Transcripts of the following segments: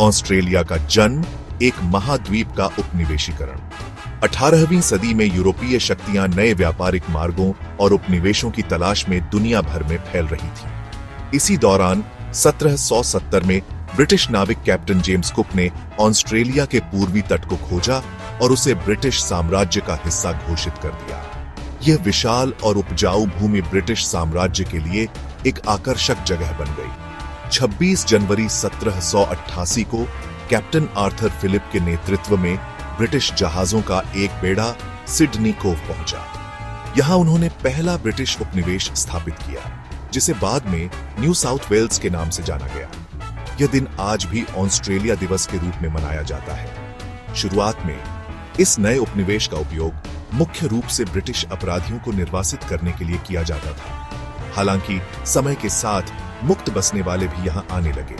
Australia का जन्म एक महाद्वीप का उपनिवेशीकरण। 18वीं सदी में यूरोपीय शक्तियां नए व्यापारिक मार्गों और उपनिवेशों की तलाश में दुनिया भर में फैल रही थी। इसी दौरान 1770 में ब्रिटिश नाविक कैप्टन जेम्स कुक ने ऑस्ट्रेलिया के पूर्वी तट को खोजा और उसे ब्रिटिश साम्राज्य का हिस्सा घोषित कर दिया। यह विशाल और उपजाऊ भूमि ब्रिटिश साम्राज्य के लिए एक आकर्षक जगह बन गई। 26 जनवरी 1788 को कैप्टन आर्थर फिलिप के नेतृत्व में ब्रिटिश जहाजों का एक बेड़ा सिडनी कोव पहुंचा। यहां उन्होंने पहला ब्रिटिश उपनिवेश स्थापित किया, जिसे बाद में न्यू साउथ वेल्स के नाम से जाना गया। यह दिन आज भी ऑस्ट्रेलिया दिवस के रूप में मनाया जाता है। शुरुआत में इस नए उपनिवेश का उपयोग मुख्य रूप से ब्रिटिश अपराधियों को निर्वासित करने के लिए किया जाता था। हालांकि समय के साथ मुक्त बसने वाले भी यहां आने लगे।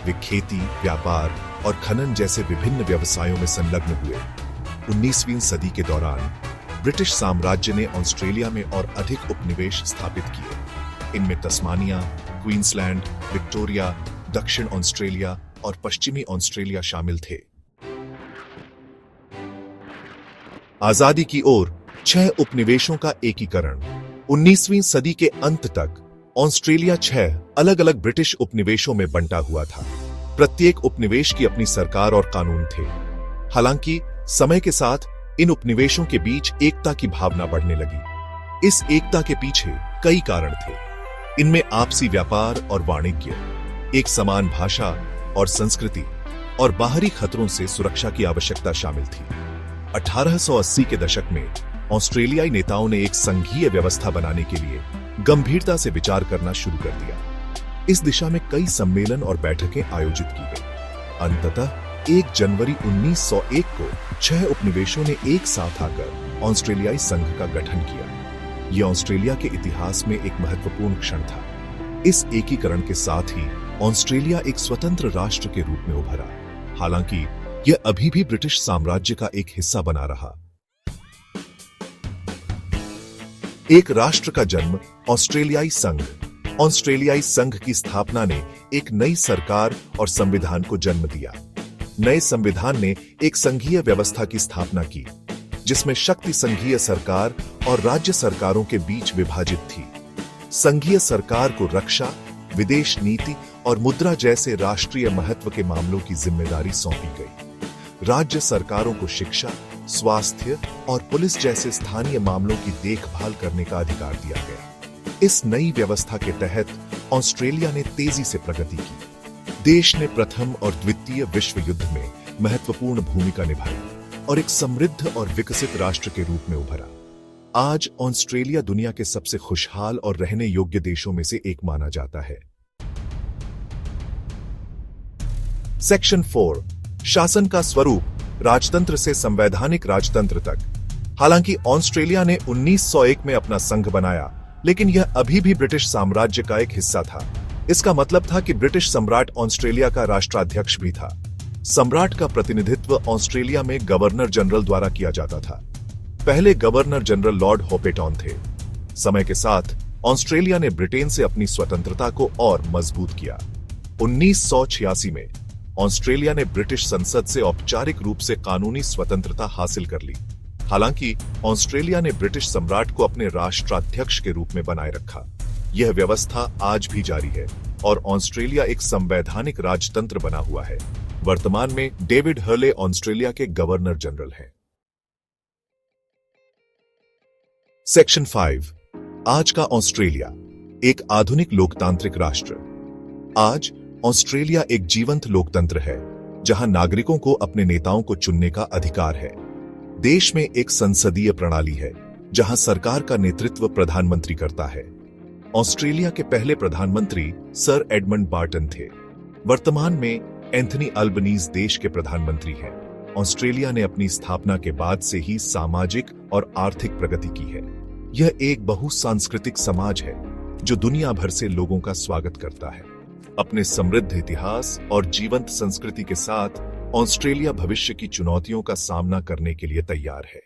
वे खेती, व्यापार और खनन जैसे विभिन्न व्यवसायों में संलग्न हुए। 19वीं सदी के दौरान ब्रिटिश साम्राज्य ने ऑस्ट्रेलिया में और अधिक उपनिवेश स्थापित किए। इनमें तस्मानिया, क्वींसलैंड, विक्टोरिया, दक्षिण ऑस्ट्रेलिया और पश्चिमी ऑस्ट्रेलिया शामिल थे। आजादी की ओर 6 उपनिवेशों का एकीकरण। 19वीं सदी के अंत तक ऑस्ट्रेलिया 6 अलग-अलग ब्रिटिश उपनिवेशों में बंटा हुआ था। प्रत्येक उपनिवेश की अपनी सरकार और कानून थे। हालांकि समय के साथ इन उपनिवेशों के बीच एकता की भावना बढ़ने लगी। इस एकता के पीछे कई कारण थे। इनमें आपसी व्यापार और वाणिज्य, एक समान भाषा और संस्कृति और बाहरी खतरों से सुरक्षा की आवश्यकता शामिल थी। 1880 के दशक में ऑस्ट्रेलियाई नेताओं ने एक संघीय व्यवस्था बनाने के लिए गंभीरता से विचार करना शुरू कर दिया। इस दिशा में कई सम्मेलन और बैठकें आयोजित की गई। अंततः 1 जनवरी 1901 को 6 उपनिवेशों ने एक साथ आकर ऑस्ट्रेलियाई संघ का गठन किया। यह ऑस्ट्रेलिया के इतिहास में एक महत्वपूर्ण क्षण था। इस एकीकरण के साथ ही ऑस्ट्रेलिया एक स्वतंत्र राष्ट्र के रूप में उभरा। हालांकि यह अभी भी ब्रिटिश साम्राज्य का एक हिस्सा बना रहा। एक राष्ट्र का जन्म, ऑस्ट्रेलियाई संघ। ऑस्ट्रेलियाई संघ की स्थापना ने एक नई सरकार और संविधान को जन्म दिया। नए संविधान ने एक संघीय व्यवस्था की स्थापना की, जिसमें शक्ति संघीय सरकार और राज्य सरकारों के बीच विभाजित थी। संघीय सरकार को रक्षा, विदेश नीति और मुद्रा जैसे राष्ट्रीय महत्व के मामलों की जिम्मेदारी सौंपी गई। राज्य सरकारों को शिक्षा, स्वास्थ्य और पुलिस जैसे स्थानीय मामलों की देखभाल करने का अधिकार दिया गया। इस नई व्यवस्था के तहत ऑस्ट्रेलिया ने तेजी से प्रगति की। देश ने प्रथम और द्वितीय विश्व युद्ध में महत्वपूर्ण भूमिका निभाई और एक समृद्ध और विकसित राष्ट्र के रूप में उभरा। आज ऑस्ट्रेलिया दुनिया के सबसे खुशहाल और रहने योग्य देशों में से एक माना जाता है। सेक्शन 4, शासन का स्वरूप, राजतंत्र से संवैधानिक राजतंत्र तक। हालांकि ऑस्ट्रेलिया ने 1901 में अपना संघ बनाया, लेकिन यह अभी भी ब्रिटिश साम्राज्य का एक हिस्सा था। इसका मतलब था कि ब्रिटिश सम्राट ऑस्ट्रेलिया का राष्ट्राध्यक्ष भी था। सम्राट का प्रतिनिधित्व ऑस्ट्रेलिया में गवर्नर जनरल द्वारा किया जाता था। पहले गवर्नर जनरल लॉर्ड होपेटॉन थे। समय के साथ ऑस्ट्रेलिया ने ब्रिटेन से अपनी स्वतंत्रता को और मजबूत किया। 1986 में ऑस्ट्रेलिया ने ब्रिटिश संसद से औपचारिक रूप से कानूनी स्वतंत्रता हासिल कर ली। हालांकि ऑस्ट्रेलिया ने ब्रिटिश सम्राट को अपने राष्ट्राध्यक्ष के रूप में बनाए रखा। यह व्यवस्था आज भी जारी है और ऑस्ट्रेलिया एक संवैधानिक राजतंत्र बना हुआ है। वर्तमान में डेविड हर्ले ऑस्ट्रेलिया के गवर्नर जनरल हैं। सेक्शन 5, आज का ऑस्ट्रेलिया, एक आधुनिक लोकतांत्रिक राष्ट्र। आज ऑस्ट्रेलिया एक जीवंत लोकतंत्र है, जहां नागरिकों को अपने नेताओं को चुनने का अधिकार है। देश में एक संसदीय प्रणाली है, जहां सरकार का नेतृत्व प्रधानमंत्री करता है। ऑस्ट्रेलिया के पहले प्रधानमंत्री सर एडमंड बार्टन थे। वर्तमान में एंथनी अल्बनीज देश के प्रधानमंत्री हैं। ऑस्ट्रेलिया ने अपनी स्थापना के बाद से ही सामाजिक और आर्थिक प्रगति की है। यह एक बहुसांस्कृतिक समाज है, जो दुनिया भर से लोगों का स्वागत करता है। अपने समृद्ध इतिहास और जीवंत संस्कृति के साथ ऑस्ट्रेलिया भविष्य की चुनौतियों का सामना करने के लिए तैयार है।